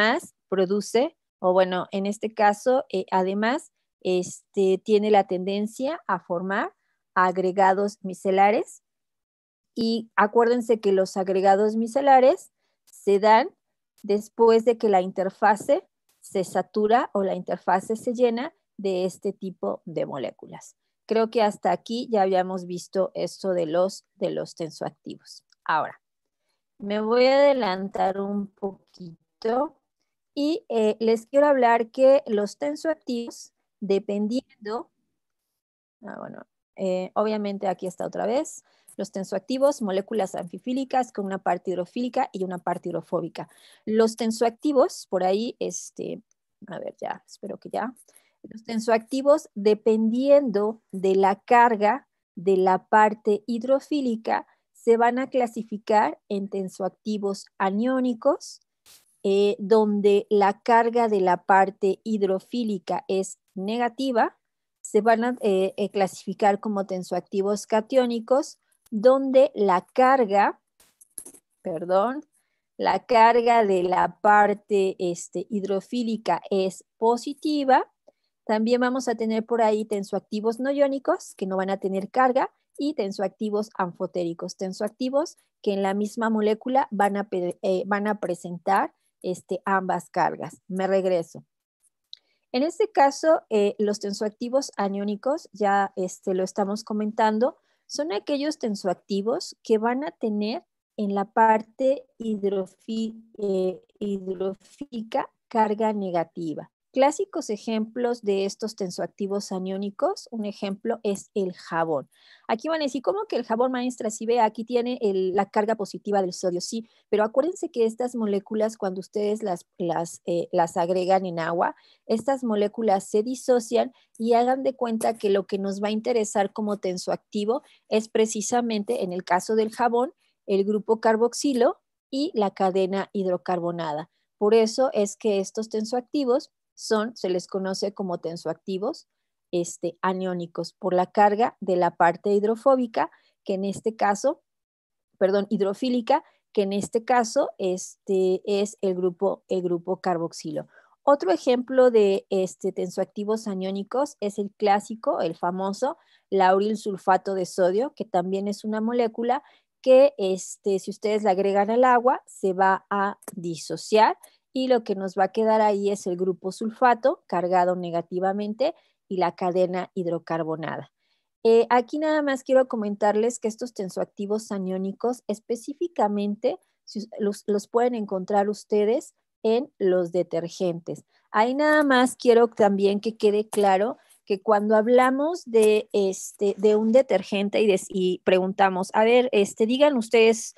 además produce, o bueno, en este caso, además, tiene la tendencia a formar agregados micelares. Y acuérdense que los agregados micelares se dan después de que la interfase se satura o la interfase se llena de este tipo de moléculas. Creo que hasta aquí ya habíamos visto esto de los tensoactivos. Ahora, me voy a adelantar un poquito y les quiero hablar que los tensoactivos, dependiendo, obviamente aquí está otra vez, los tensoactivos, moléculas anfifílicas con una parte hidrofílica y una parte hidrofóbica. Los tensoactivos, por ahí, a ver, ya, espero que ya. Los tensoactivos, dependiendo de la carga de la parte hidrofílica, se van a clasificar en tensoactivos aniónicos, donde la carga de la parte hidrofílica es negativa. Se van a clasificar como tensoactivos catiónicos, donde la carga de la parte hidrofílica es positiva. También vamos a tener por ahí tensoactivos no iónicos, que no van a tener carga, y tensoactivos anfotéricos, tensoactivos que en la misma molécula van a presentar ambas cargas. Me regreso. En este caso, los tensoactivos aniónicos, ya lo estamos comentando, son aquellos tensoactivos que van a tener en la parte hidrofílica carga negativa. Clásicos ejemplos de estos tensoactivos aniónicos, un ejemplo es el jabón. Aquí van a decir, ¿cómo que el jabón, maestra? Si ve, aquí tiene la carga positiva del sodio, sí, pero acuérdense que estas moléculas, cuando ustedes las agregan en agua, estas moléculas se disocian y hagan de cuenta que lo que nos va a interesar como tensoactivo es precisamente, en el caso del jabón, el grupo carboxilo y la cadena hidrocarbonada. Por eso es que estos tensoactivos se les conoce como tensoactivos aniónicos, por la carga de la parte hidrofóbica, que en este caso, hidrofílica, que en este caso es el grupo carboxilo. Otro ejemplo de tensoactivos aniónicos es el clásico, el famoso lauril sulfato de sodio, que también es una molécula que si ustedes la agregan al agua se va a disociar y lo que nos va a quedar ahí es el grupo sulfato cargado negativamente y la cadena hidrocarbonada. Aquí nada más quiero comentarles que estos tensoactivos aniónicos específicamente los pueden encontrar ustedes en los detergentes. Ahí nada más quiero también que quede claro que cuando hablamos de un detergente y preguntamos, a ver, digan ustedes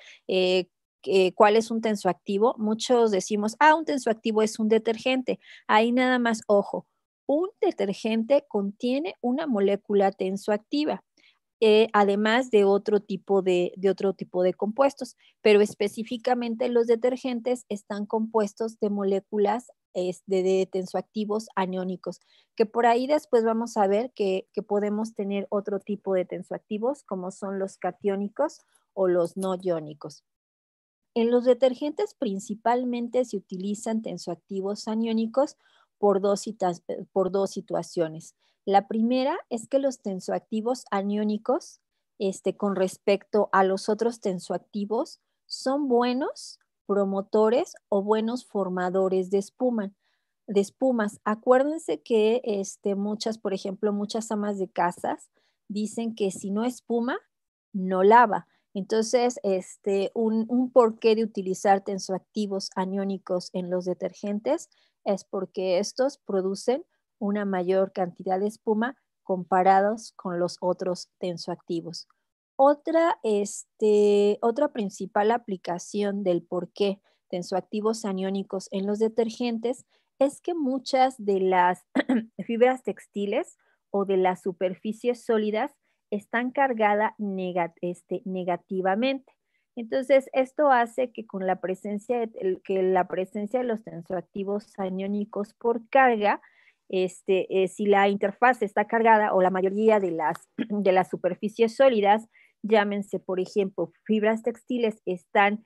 cuál es un tensoactivo, muchos decimos, un tensoactivo es un detergente. Ahí nada más, ojo, un detergente contiene una molécula tensoactiva, además de otro tipo de compuestos, pero específicamente los detergentes están compuestos de moléculas de tensoactivos aniónicos, que por ahí después vamos a ver que podemos tener otro tipo de tensoactivos, como son los catiónicos o los no iónicos. En los detergentes principalmente se utilizan tensoactivos aniónicos por dos situaciones. La primera es que los tensoactivos aniónicos, con respecto a los otros tensoactivos, son buenos promotores o buenos formadores de espumas. Acuérdense que por ejemplo, muchas amas de casas dicen que si no espuma, no lava. Entonces, un porqué de utilizar tensoactivos aniónicos en los detergentes es porque estos producen una mayor cantidad de espuma comparados con los otros tensoactivos. Otra principal aplicación del porqué tensoactivos aniónicos en los detergentes es que muchas de las fibras textiles o de las superficies sólidas están cargadas negativamente. Entonces, esto hace que con la presencia de los tensoactivos aniónicos por carga, si la interfaz está cargada o la mayoría de las superficies sólidas, llámense, por ejemplo, fibras textiles, están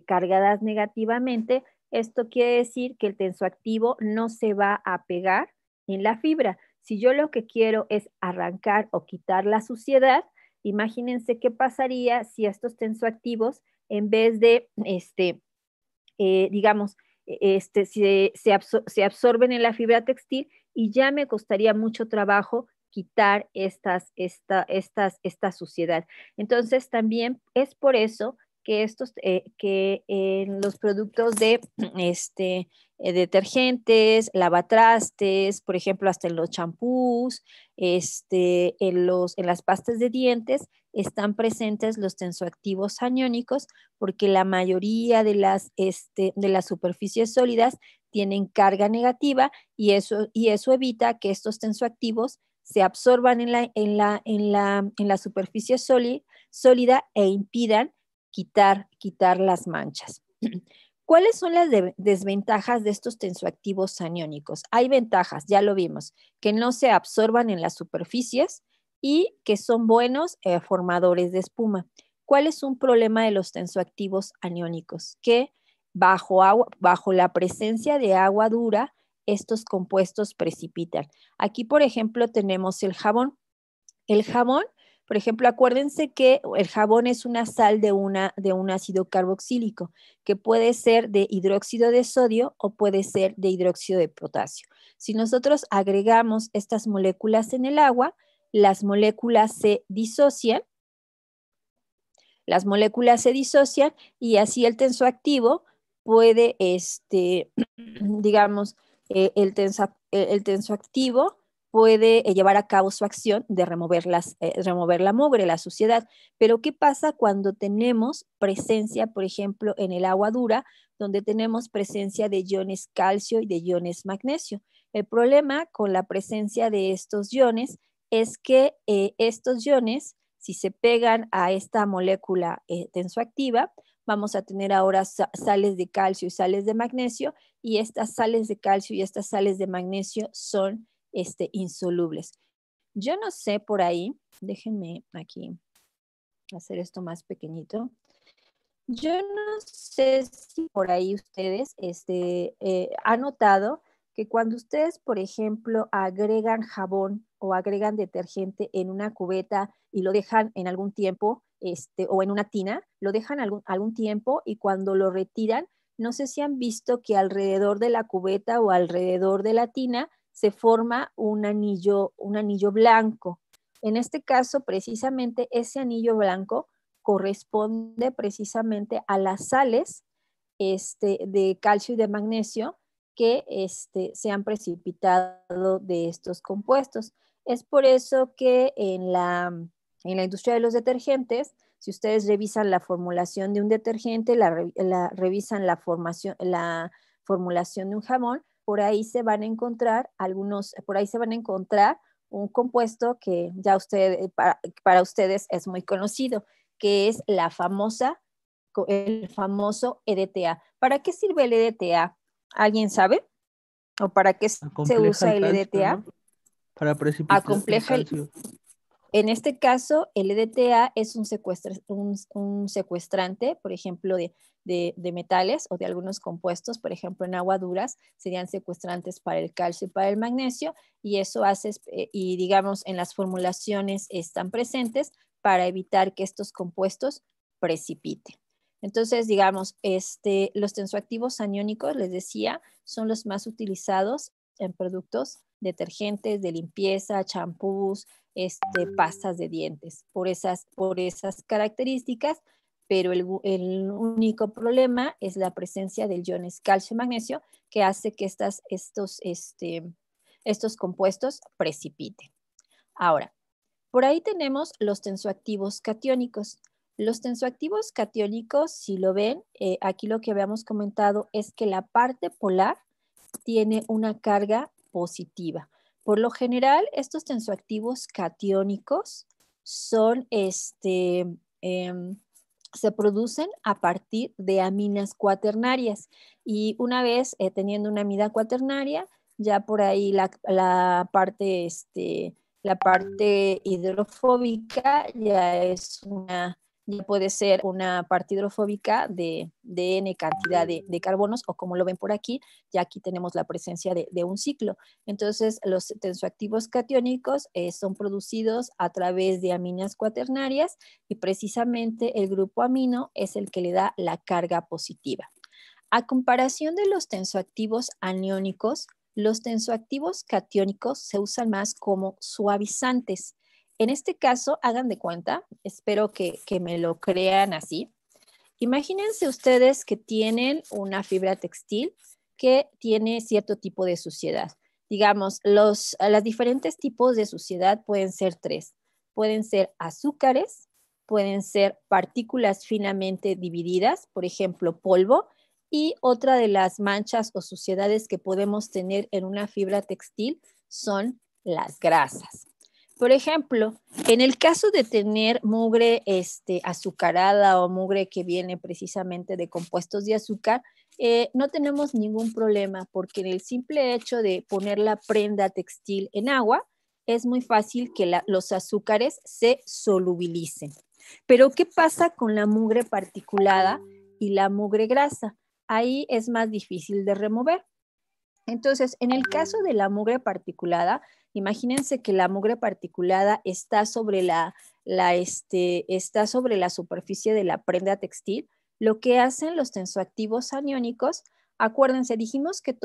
cargadas negativamente, Esto quiere decir que el tensoactivo no se va a pegar en la fibra. Si yo lo que quiero es arrancar o quitar la suciedad, imagínense qué pasaría si estos tensoactivos, en vez de, digamos, se absorben en la fibra textil y ya me costaría mucho trabajo quitar esta suciedad. Entonces, también es por eso que en los productos de detergentes, lavatrastes, por ejemplo, hasta en los champús, en las pastas de dientes, están presentes los tensoactivos aniónicos porque la mayoría de las superficies sólidas tienen carga negativa y eso evita que estos tensoactivos se absorban en la superficie sólida e impidan quitar las manchas. ¿Cuáles son las desventajas de estos tensoactivos aniónicos? Hay ventajas, ya lo vimos, que no se absorban en las superficies y que son buenos formadores de espuma. ¿Cuál es un problema de los tensoactivos aniónicos? Que bajo la presencia de agua dura, estos compuestos precipitan. Aquí, por ejemplo, tenemos el jabón. El jabón, por ejemplo, acuérdense que el jabón es una sal de un ácido carboxílico, que puede ser de hidróxido de sodio o puede ser de hidróxido de potasio. Si nosotros agregamos estas moléculas en el agua, las moléculas se disocian y así el tensoactivo puede, digamos, el tensoactivo puede llevar a cabo su acción de remover la mugre, la suciedad. Pero ¿qué pasa cuando tenemos presencia, por ejemplo, en el agua dura, donde tenemos presencia de iones calcio y de iones magnesio? El problema con la presencia de estos iones es que estos iones, si se pegan a esta molécula tensoactiva, vamos a tener ahora sales de calcio y sales de magnesio, y estas sales de calcio y estas sales de magnesio son insolubles. Yo no sé por ahí, déjenme aquí hacer esto más pequeñito. Yo no sé si por ahí ustedes han notado que cuando ustedes, por ejemplo, agregan jabón o agregan detergente en una cubeta y lo dejan en algún tiempo, o en una tina, lo dejan algún tiempo y cuando lo retiran, no sé si han visto que alrededor de la cubeta o alrededor de la tina se forma un anillo blanco. En este caso, precisamente ese anillo blanco corresponde precisamente a las sales de calcio y de magnesio que se han precipitado de estos compuestos. Es por eso que en la industria de los detergentes, si ustedes revisan la formulación de un detergente, revisan la formulación de un jabón, por ahí se van a encontrar un compuesto que ya para ustedes es muy conocido, que es el famoso EDTA. ¿Para qué sirve el EDTA? ¿Alguien sabe? ¿O para qué se Acompleja usa el el calcio, EDTA? ¿no? Para precipitar el Acompleja calcio. En este caso, el EDTA es un secuestrante, por ejemplo, de metales o de algunos compuestos, por ejemplo, en agua duras, serían secuestrantes para el calcio y para el magnesio, y eso hace, y digamos, en las formulaciones están presentes para evitar que estos compuestos precipiten. Entonces, digamos, los tensoactivos aniónicos, les decía, son los más utilizados en productos detergentes, de limpieza, champús, pastas de dientes, por esas características, pero el único problema es la presencia del iones calcio y magnesio que hace que estos compuestos precipiten. Ahora, por ahí tenemos los tensoactivos catiónicos. Los tensoactivos catiónicos, si lo ven, aquí lo que habíamos comentado es que la parte polar tiene una carga positiva. Por lo general, estos tensoactivos catiónicos se producen a partir de aminas cuaternarias, y una vez teniendo una amida cuaternaria, ya por ahí la parte hidrofóbica ya es ya puede ser una parte hidrofóbica de N cantidad de carbonos, o como lo ven por aquí, ya aquí tenemos la presencia de un ciclo. Entonces, los tensoactivos catiónicos son producidos a través de aminas cuaternarias y precisamente el grupo amino es el que le da la carga positiva. A comparación de los tensoactivos aniónicos, los tensoactivos catiónicos se usan más como suavizantes. En este caso, hagan de cuenta, espero que me lo crean así. Imagínense ustedes que tienen una fibra textil que tiene cierto tipo de suciedad. Digamos, los diferentes tipos de suciedad pueden ser tres. Pueden ser azúcares, pueden ser partículas finamente divididas, por ejemplo, polvo, y otra de las manchas o suciedades que podemos tener en una fibra textil son las grasas. Por ejemplo, en el caso de tener mugre azucarada o mugre que viene precisamente de compuestos de azúcar, no tenemos ningún problema porque en el simple hecho de poner la prenda textil en agua, es muy fácil que los azúcares se solubilicen. Pero, ¿qué pasa con la mugre particulada y la mugre grasa? Ahí es más difícil de remover. Entonces, en el caso de la mugre particulada, imagínense que la mugre particulada está sobre está sobre la superficie de la prenda textil. Lo que hacen los tensoactivos aniónicos, acuérdense, dijimos que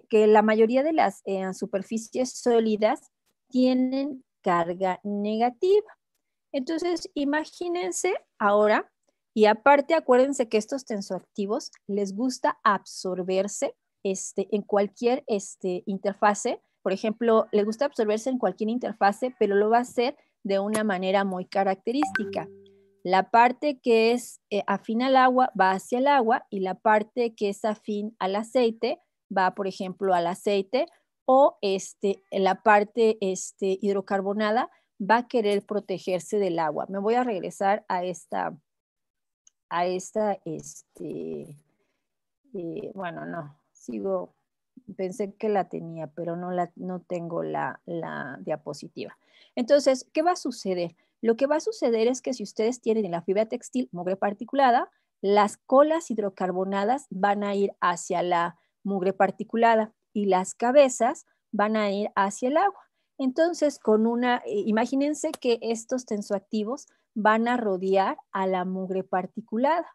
que la mayoría de las superficies sólidas tienen carga negativa. Entonces, imagínense ahora, y aparte acuérdense que estos tensoactivos les gusta absorberse en cualquier interfase. Por ejemplo, les gusta absorberse en cualquier interfase, pero lo va a hacer de una manera muy característica. La parte que es afín al agua va hacia el agua y la parte que es afín al aceite va, por ejemplo, al aceite, o la parte hidrocarbonada va a querer protegerse del agua. Me voy a regresar a bueno, no, pensé que la tenía, pero no tengo la diapositiva. Entonces, ¿qué va a suceder? Lo que va a suceder es que si ustedes tienen en la fibra textil mugre particulada, las colas hidrocarbonadas van a ir hacia la mugre particulada y las cabezas van a ir hacia el agua. Entonces, imagínense que estos tensoactivos van a rodear a la mugre particulada.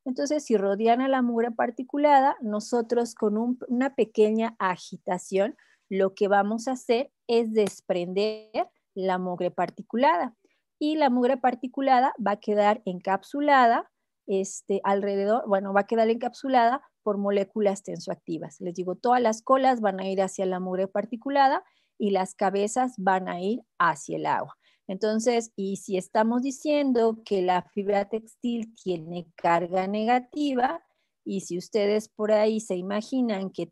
Entonces, si rodean a la mugre particulada, nosotros con una pequeña agitación, lo que vamos a hacer es desprender la mugre particulada. Y la mugre particulada va a quedar encapsulada va a quedar encapsulada por moléculas tensoactivas. Les digo, todas las colas van a ir hacia la mugre particulada y las cabezas van a ir hacia el agua. Entonces, y si estamos diciendo que la fibra textil tiene carga negativa, y si ustedes por ahí se imaginan que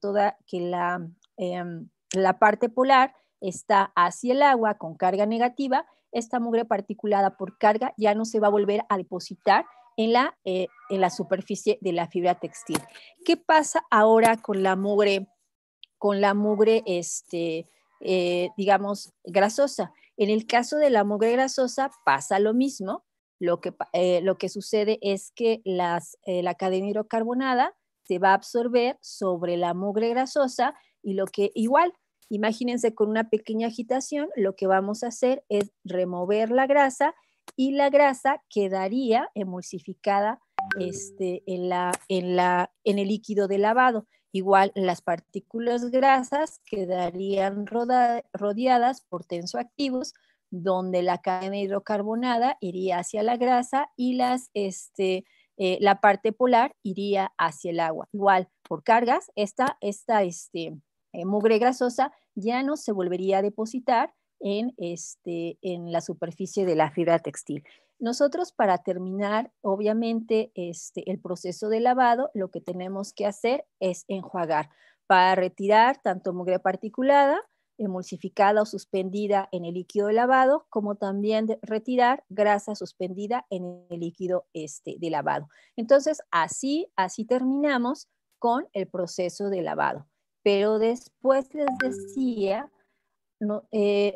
la parte polar está hacia el agua con carga negativa, esta mugre particulada por carga ya no se va a volver a depositar en la superficie de la fibra textil. ¿Qué pasa ahora con la mugre digamos, grasosa? En el caso de la mugre grasosa pasa lo mismo. Lo que sucede es que la cadena hidrocarbonada se va a absorber sobre la mugre grasosa y igual, imagínense con una pequeña agitación, lo que vamos a hacer es remover la grasa y la grasa quedaría emulsificada en el líquido de lavado. Igual las partículas grasas quedarían rodeadas por tensoactivos, donde la cadena hidrocarbonada iría hacia la grasa y la parte polar iría hacia el agua. Igual, por cargas, esta mugre grasosa ya no se volvería a depositar en la superficie de la fibra textil. Nosotros, para terminar, obviamente, el proceso de lavado, lo que tenemos que hacer es enjuagar para retirar tanto mugre particulada, emulsificada o suspendida en el líquido de lavado, como también retirar grasa suspendida en el líquido de lavado. Entonces, así terminamos con el proceso de lavado. Pero después les decía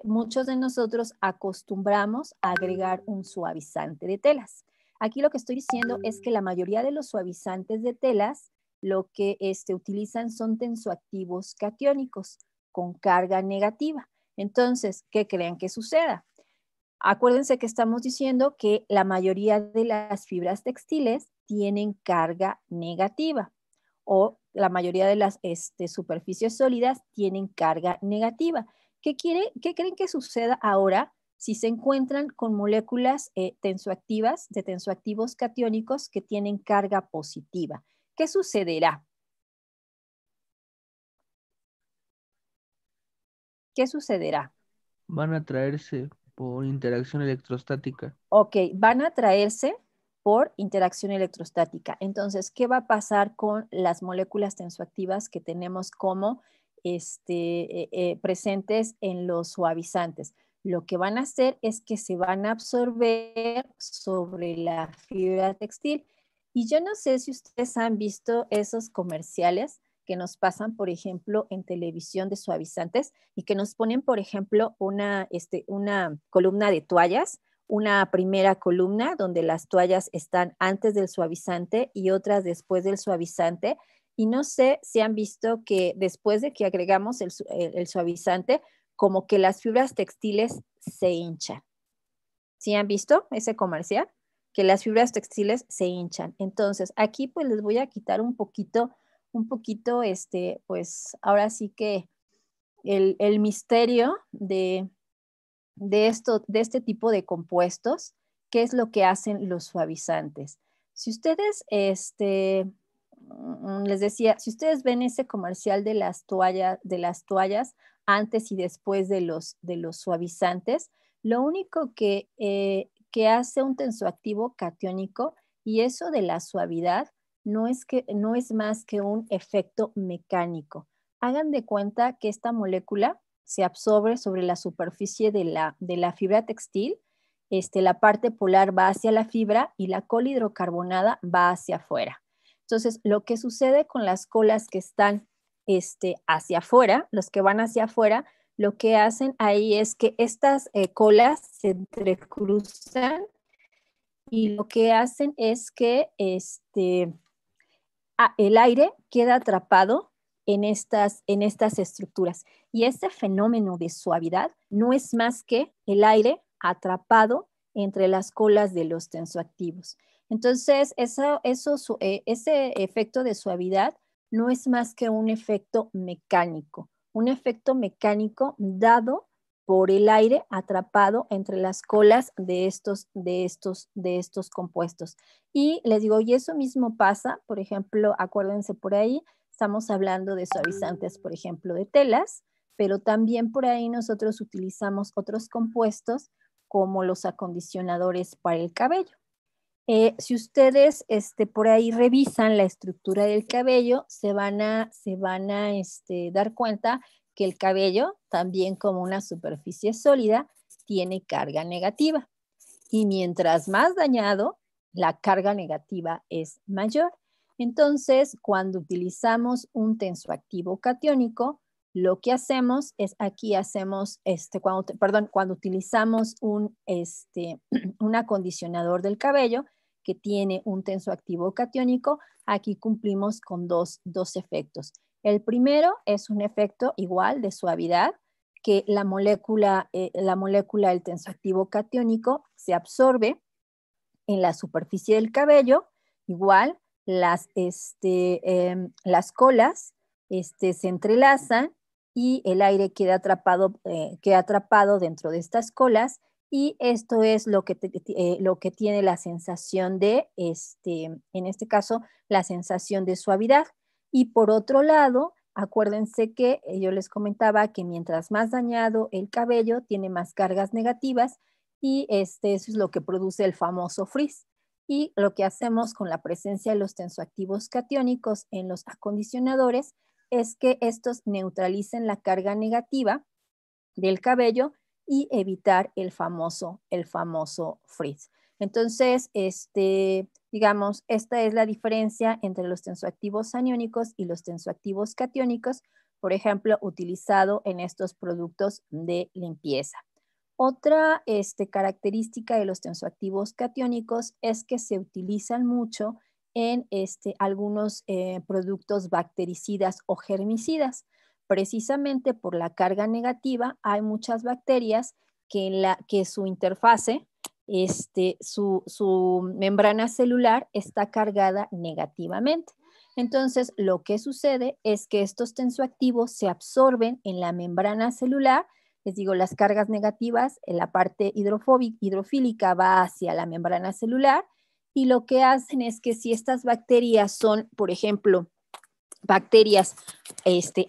muchos de nosotros acostumbramos a agregar un suavizante de telas. Aquí lo que estoy diciendo es que la mayoría de los suavizantes de telas lo que utilizan son tensoactivos catiónicos con carga negativa. Entonces, ¿qué creen que suceda? Acuérdense que estamos diciendo que la mayoría de las fibras textiles tienen carga negativa o la mayoría de las superficies sólidas tienen carga negativa. ¿Qué creen que suceda ahora si se encuentran con moléculas tensoactivas de tensoactivos catiónicos que tienen carga positiva? ¿Qué sucederá? ¿Qué sucederá? Van a atraerse por interacción electrostática. Ok, van a atraerse por interacción electrostática. Entonces, ¿qué va a pasar con las moléculas tensoactivas que tenemos como presentes en los suavizantes? Lo que van a hacer es que se van a absorber sobre la fibra textil. Y yo no sé si ustedes han visto esos comerciales que nos pasan, por ejemplo, en televisión de suavizantes y que nos ponen, por ejemplo, una columna de toallas, una primera columna donde las toallas están antes del suavizante y otras después del suavizante. Y no sé si han visto que después de que agregamos el suavizante, como que las fibras textiles se hinchan. ¿Sí han visto ese comercial? Que las fibras textiles se hinchan. Entonces, aquí pues les voy a quitar un poquito, pues ahora sí que el misterio de este tipo de compuestos, ¿qué es lo que hacen los suavizantes? Si ustedes, les decía, si ustedes ven ese comercial de las toallas antes y después de los suavizantes, lo único que hace un tensoactivo catiónico y eso de la suavidad no es más que un efecto mecánico. Hagan de cuenta que esta molécula se absorbe sobre la superficie de la fibra textil, la parte polar va hacia la fibra y la cola hidrocarbonada va hacia afuera. Entonces, lo que sucede con las colas que están hacia afuera, los que van hacia afuera, lo que hacen ahí es que estas colas se entrecruzan y lo que hacen es que el aire queda atrapado en estas estructuras. Y este fenómeno de suavidad no es más que el aire atrapado entre las colas de los tensoactivos. Entonces, ese efecto de suavidad no es más que un efecto mecánico dado por el aire atrapado entre las colas de estos compuestos. Y les digo, y eso mismo pasa, por ejemplo, acuérdense por ahí, estamos hablando de suavizantes, por ejemplo, de telas, pero también por ahí nosotros utilizamos otros compuestos como los acondicionadores para el cabello. Si ustedes por ahí revisan la estructura del cabello, se van a dar cuenta que el cabello, también como una superficie sólida, tiene carga negativa. Y mientras más dañado, la carga negativa es mayor. Entonces, cuando utilizamos un tensoactivo catiónico, lo que hacemos es aquí hacemos, cuando utilizamos un acondicionador del cabello que tiene un tensoactivo catiónico, aquí cumplimos con dos efectos. El primero es un efecto igual de suavidad, que la molécula del tensoactivo catiónico se absorbe en la superficie del cabello, igual las colas se entrelazan y el aire queda atrapado dentro de estas colas y esto es lo que tiene la sensación de, en este caso, la sensación de suavidad. Y por otro lado, acuérdense que yo les comentaba que mientras más dañado el cabello, tiene más cargas negativas y eso es lo que produce el famoso frizz. Y lo que hacemos con la presencia de los tensoactivos catiónicos en los acondicionadores es que estos neutralicen la carga negativa del cabello y evitar el famoso frizz. Entonces, digamos, esta es la diferencia entre los tensoactivos aniónicos y los tensoactivos catiónicos, por ejemplo, utilizado en estos productos de limpieza. Otra característica de los tensoactivos catiónicos es que se utilizan mucho en algunos productos bactericidas o germicidas. Precisamente por la carga negativa, hay muchas bacterias que su interfase, su membrana celular está cargada negativamente. Entonces, lo que sucede es que estos tensoactivos se absorben en la membrana celular. Les digo, las cargas negativas en la parte hidrofílica va hacia la membrana celular, y lo que hacen es que si estas bacterias son, por ejemplo, bacterias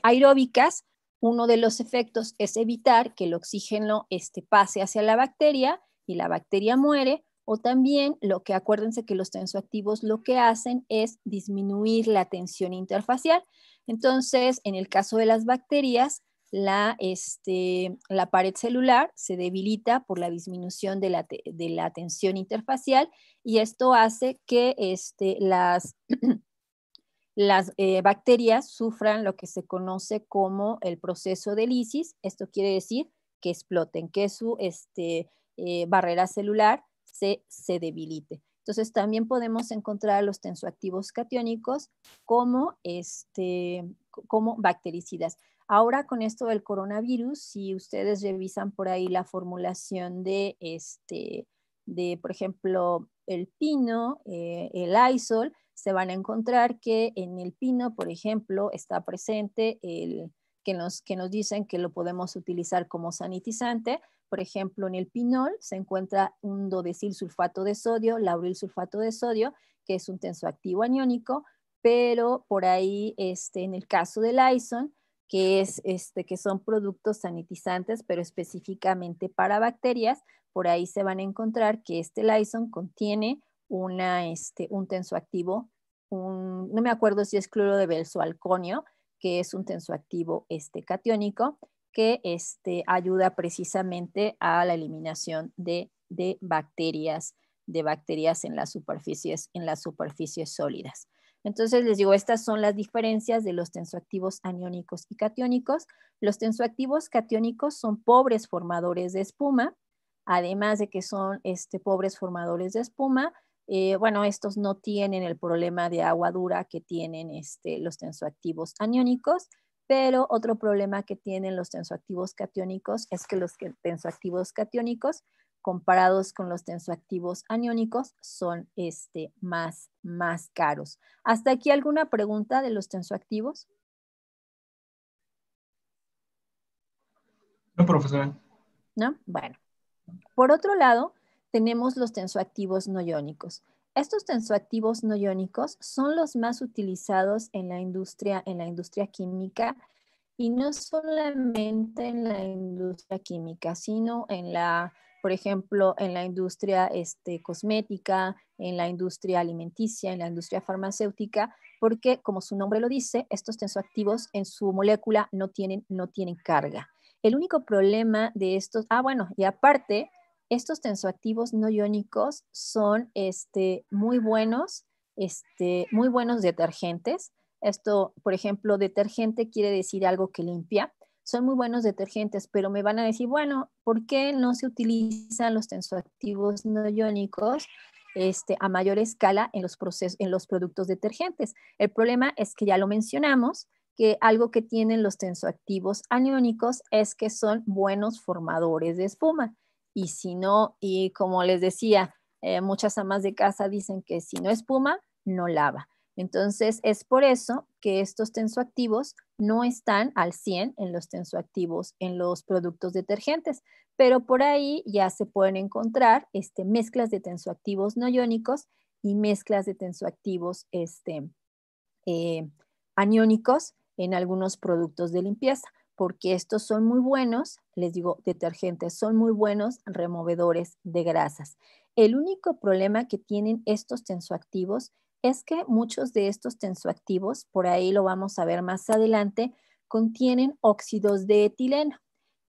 aeróbicas, uno de los efectos es evitar que el oxígeno pase hacia la bacteria y la bacteria muere. O también acuérdense que los tensoactivos lo que hacen es disminuir la tensión interfacial. Entonces, en el caso de las bacterias, la pared celular se debilita por la disminución de la tensión interfacial, y esto hace que las bacterias sufran lo que se conoce como el proceso de lisis. Esto quiere decir que exploten, que su barrera celular se debilite. Entonces, también podemos encontrar los tensoactivos catiónicos como bactericidas. Ahora, con esto del coronavirus, si ustedes revisan por ahí la formulación de, por ejemplo, el pino, el Lysol, se van a encontrar que en el pino, por ejemplo, está presente que nos dicen que lo podemos utilizar como sanitizante. Por ejemplo, en el pinol se encuentra un dodecil sulfato de sodio, lauril sulfato de sodio, que es un tensoactivo aniónico, pero por ahí, en el caso del Lysol, que son productos sanitizantes, pero específicamente para bacterias, por ahí se van a encontrar que este Lysol contiene un tensoactivo, no me acuerdo si es cloro de benzoalconio, que es un tensoactivo catiónico, que ayuda precisamente a la eliminación de bacterias en las superficies sólidas. Entonces, les digo, estas son las diferencias de los tensoactivos aniónicos y catiónicos. Los tensoactivos catiónicos son pobres formadores de espuma, además de que son pobres formadores de espuma. Bueno, estos no tienen el problema de agua dura que tienen los tensoactivos aniónicos, pero otro problema que tienen los tensoactivos catiónicos es que los tensoactivos catiónicos, comparados con los tensoactivos aniónicos, son más caros. ¿Hasta aquí alguna pregunta de los tensoactivos? No, profesora. ¿No? Bueno. Por otro lado, tenemos los tensoactivos no iónicos. Estos tensoactivos no iónicos son los más utilizados en la industria química, y no solamente en la industria química, sino por ejemplo, en la industria cosmética, en la industria alimenticia, en la industria farmacéutica, porque, como su nombre lo dice, estos tensoactivos en su molécula no tienen carga. El único problema de estos, bueno, y aparte, estos tensoactivos no iónicos son muy buenos detergentes. Esto, por ejemplo, detergente quiere decir algo que limpia. Son muy buenos detergentes, pero me van a decir, bueno, ¿por qué no se utilizan los tensoactivos no iónicos a mayor escala en los productos detergentes? El problema es que ya lo mencionamos, que algo que tienen los tensoactivos aniónicos es que son buenos formadores de espuma. Y si no, y como les decía, muchas amas de casa dicen que si no espuma, no lava. Entonces, es por eso que estos tensoactivos no están al 100 en los tensoactivos en los productos detergentes, pero por ahí ya se pueden encontrar mezclas de tensoactivos no iónicos y mezclas de tensoactivos aniónicos en algunos productos de limpieza, porque estos son muy buenos, les digo, detergentes, son muy buenos removedores de grasas. El único problema que tienen estos tensoactivos es que muchos de estos tensoactivos, por ahí lo vamos a ver más adelante, contienen óxidos de etileno.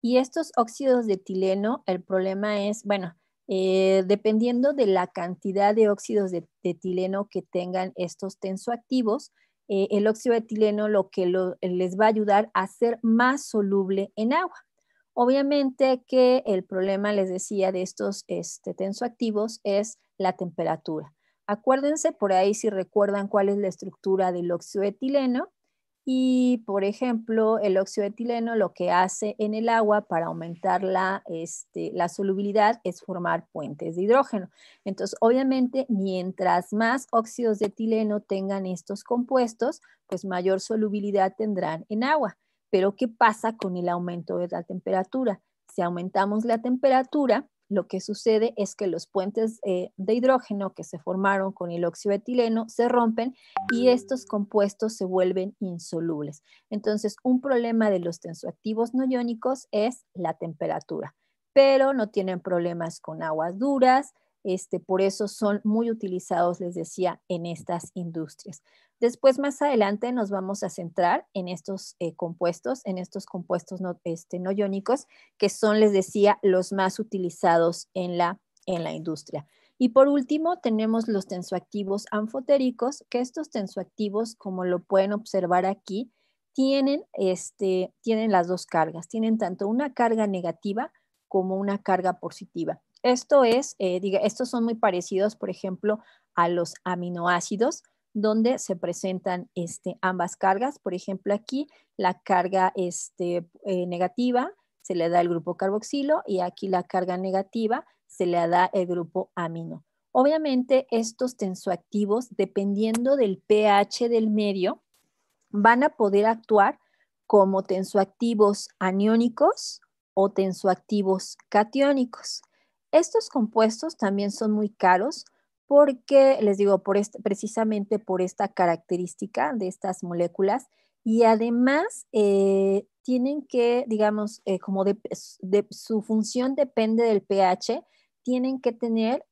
Y estos óxidos de etileno, el problema es, bueno, dependiendo de la cantidad de óxidos de etileno que tengan estos tensoactivos, el óxido de etileno lo que les va a ayudar a ser más soluble en agua. Obviamente que el problema, les decía, de estos tensoactivos es la temperatura. Acuérdense por ahí si recuerdan cuál es la estructura del óxido de etileno. Y, por ejemplo, el óxido de etileno lo que hace en el agua para aumentar la solubilidad es formar puentes de hidrógeno. Entonces, obviamente, mientras más óxidos de etileno tengan estos compuestos, pues mayor solubilidad tendrán en agua. Pero, ¿qué pasa con el aumento de la temperatura? Si aumentamos la temperatura, lo que sucede es que los puentes de hidrógeno que se formaron con el óxido de etileno se rompen y estos compuestos se vuelven insolubles. Entonces, un problema de los tensoactivos no iónicos es la temperatura, pero no tienen problemas con aguas duras, por eso son muy utilizados, les decía, en estas industrias. Después, más adelante, nos vamos a centrar en estos compuestos no iónicos, que son, les decía, los más utilizados en la industria. Y por último, tenemos los tensoactivos anfotéricos, que estos tensoactivos, como lo pueden observar aquí, tienen las dos cargas. Tienen tanto una carga negativa como una carga positiva. Estos son muy parecidos, por ejemplo, a los aminoácidos, donde se presentan ambas cargas. Por ejemplo, aquí la carga negativa se le da el grupo carboxilo y aquí la carga negativa se le da el grupo amino. Obviamente, estos tensoactivos, dependiendo del pH del medio, van a poder actuar como tensoactivos aniónicos o tensoactivos catiónicos. Estos compuestos también son muy caros porque, les digo, precisamente por esta característica de estas moléculas y además tienen que, digamos, como su función depende del pH, tienen que tener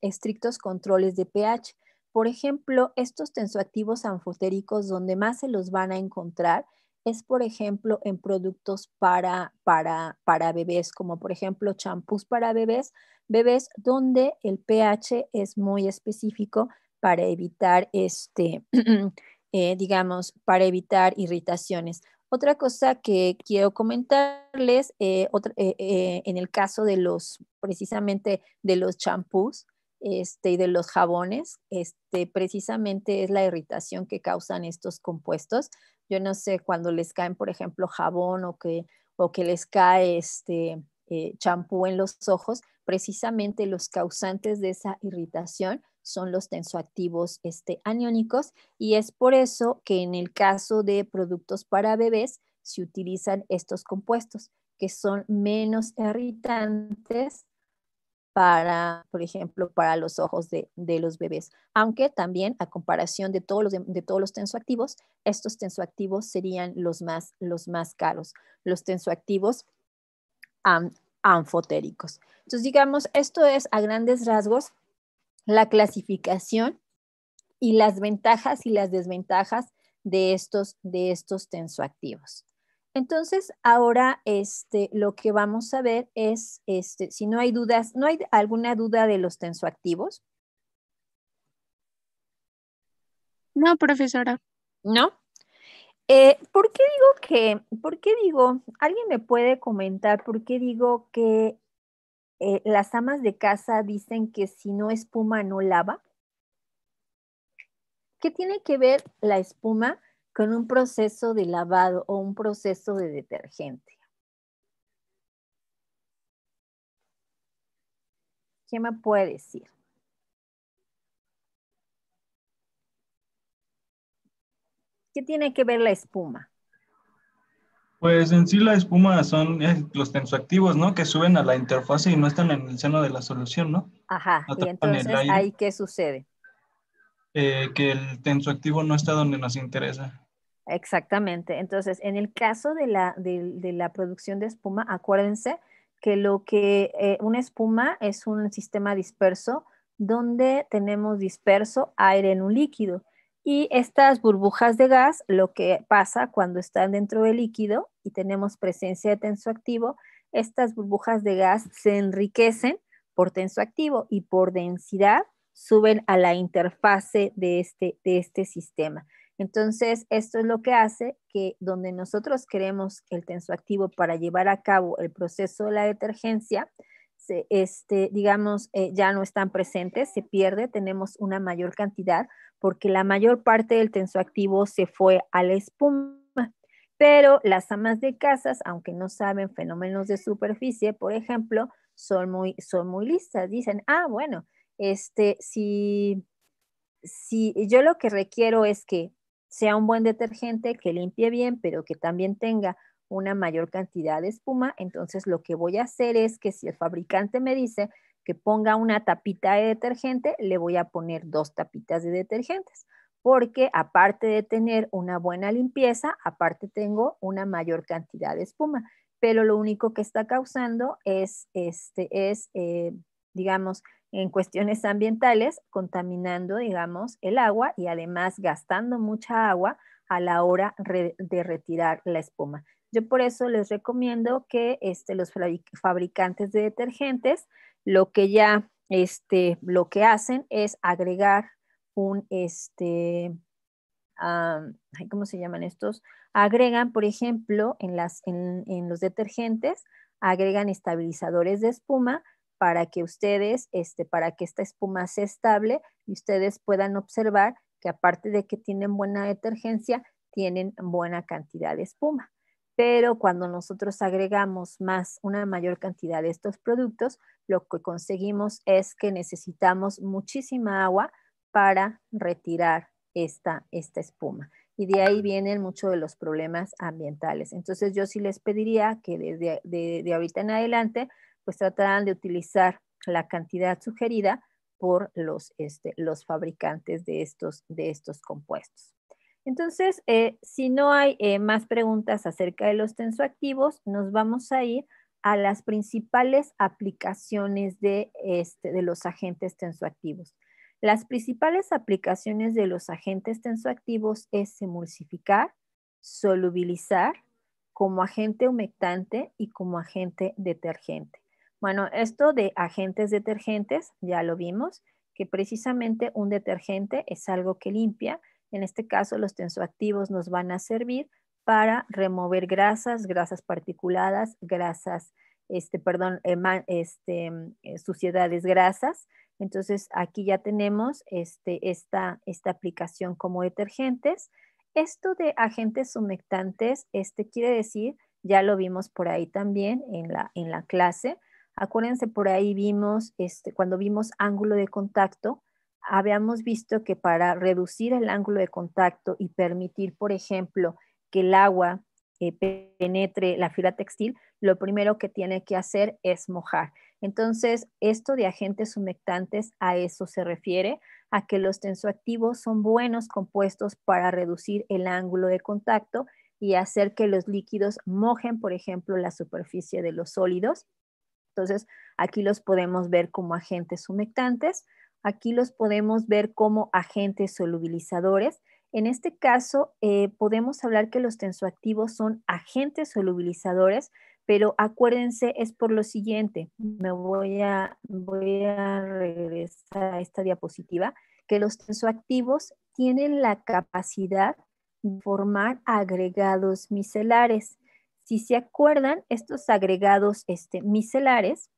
estrictos controles de pH. Por ejemplo, estos tensoactivos anfotéricos donde más se los van a encontrar es, por ejemplo, en productos para bebés, como por ejemplo champús para bebés donde el pH es muy específico para evitar, para evitar irritaciones. Otra cosa que quiero comentarles, en el caso de precisamente de los champús, y de los jabones, precisamente es la irritación que causan estos compuestos. Yo no sé, cuando les caen, por ejemplo, jabón o que les cae champú en los ojos, precisamente los causantes de esa irritación son los tensoactivos aniónicos y es por eso que en el caso de productos para bebés se utilizan estos compuestos que son menos irritantes por ejemplo, para los ojos de los bebés. Aunque también, a comparación de todos los tensoactivos, estos tensoactivos serían los más caros, los tensoactivos anfotéricos. Entonces, digamos, esto es a grandes rasgos la clasificación y las ventajas y las desventajas de estos tensoactivos. Entonces, ahora lo que vamos a ver es, si no hay dudas, ¿no hay alguna duda de los tensoactivos? No, profesora. ¿No? ¿Por qué digo, alguien me puede comentar por qué digo que las amas de casa dicen que si no espuma no lava? ¿Qué tiene que ver la espuma con un proceso de lavado o un proceso de detergente? ¿Qué me puede decir? ¿Qué tiene que ver la espuma? Pues en sí la espuma son los tensoactivos, ¿no? Que suben a la interfase y no están en el seno de la solución, ¿no? Ajá, y Atrapan el entonces, aire, ¿ahí qué sucede? que el tensoactivo no está donde nos interesa. Exactamente. Entonces, en el caso de la producción de espuma, acuérdense que una espuma es un sistema disperso donde tenemos disperso aire en un líquido. Y estas burbujas de gas, lo que pasa cuando están dentro del líquido y tenemos presencia de tensoactivo, estas burbujas de gas se enriquecen por tensoactivo y por densidad suben a la interfase de este sistema. Entonces, esto es lo que hace que donde nosotros queremos el tensoactivo para llevar a cabo el proceso de la detergencia, digamos, ya no están presentes, se pierde, tenemos una mayor cantidad, porque la mayor parte del tensoactivo se fue a la espuma. Pero las amas de casas, aunque no saben fenómenos de superficie, por ejemplo, son muy listas. Dicen, bueno, si yo lo que requiero es que sea un buen detergente, que limpie bien, pero que también tenga una mayor cantidad de espuma, entonces lo que voy a hacer es que si el fabricante me dice que ponga una tapita de detergente, le voy a poner 2 tapitas de detergentes, porque aparte de tener una buena limpieza, aparte tengo una mayor cantidad de espuma, pero lo único que está causando es digamos, en cuestiones ambientales, contaminando, digamos, el agua y además gastando mucha agua a la hora de retirar la espuma. Yo por eso les recomiendo que los fabricantes de detergentes lo que hacen es agregar un, ¿cómo se llaman estos? Agregan, por ejemplo, en los detergentes, agregan estabilizadores de espuma para que ustedes, para que esta espuma sea estable y ustedes puedan observar que aparte de que tienen buena detergencia, tienen buena cantidad de espuma. Pero cuando nosotros agregamos una mayor cantidad de estos productos, lo que conseguimos es que necesitamos muchísima agua para retirar esta espuma. Y de ahí vienen muchos de los problemas ambientales. Entonces yo sí les pediría que desde de ahorita en adelante, pues trataran de utilizar la cantidad sugerida por los fabricantes de estos compuestos. Entonces, si no hay más preguntas acerca de los tensoactivos, nos vamos a ir a las principales aplicaciones de los agentes tensoactivos. Las principales aplicaciones de los agentes tensoactivos es emulsificar, solubilizar, como agente humectante y como agente detergente. Bueno, esto de agentes detergentes ya lo vimos, que precisamente un detergente es algo que limpia. En este caso, los tensoactivos nos van a servir para remover grasas particuladas, suciedades grasas. Entonces, aquí ya tenemos esta aplicación como detergentes. Esto de agentes humectantes, quiere decir, ya lo vimos por ahí también en la clase. Acuérdense, por ahí vimos, cuando vimos ángulo de contacto, habíamos visto que para reducir el ángulo de contacto y permitir, por ejemplo, que el agua penetre la fibra textil, lo primero que tiene que hacer es mojar. Entonces, esto de agentes humectantes, a eso se refiere, a que los tensoactivos son buenos compuestos para reducir el ángulo de contacto y hacer que los líquidos mojen, por ejemplo, la superficie de los sólidos. Entonces, aquí los podemos ver como agentes humectantes, aquí los podemos ver como agentes solubilizadores. En este caso, podemos hablar que los tensoactivos son agentes solubilizadores, pero acuérdense, es por lo siguiente. Me voy a regresar a esta diapositiva, que los tensoactivos tienen la capacidad de formar agregados micelares. Si se acuerdan, estos agregados micelares,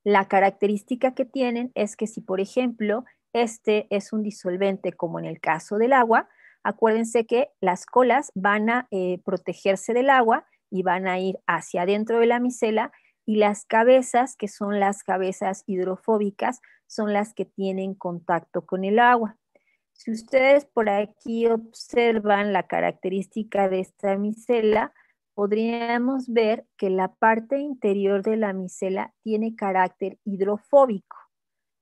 la característica que tienen es que si, por ejemplo, este es un disolvente, como en el caso del agua, acuérdense que las colas van a protegerse del agua y van a ir hacia adentro de la micela, y las cabezas, que son las cabezas hidrofóbicas, son las que tienen contacto con el agua. Si ustedes por aquí observan la característica de esta micela, podríamos ver que la parte interior de la micela tiene carácter hidrofóbico.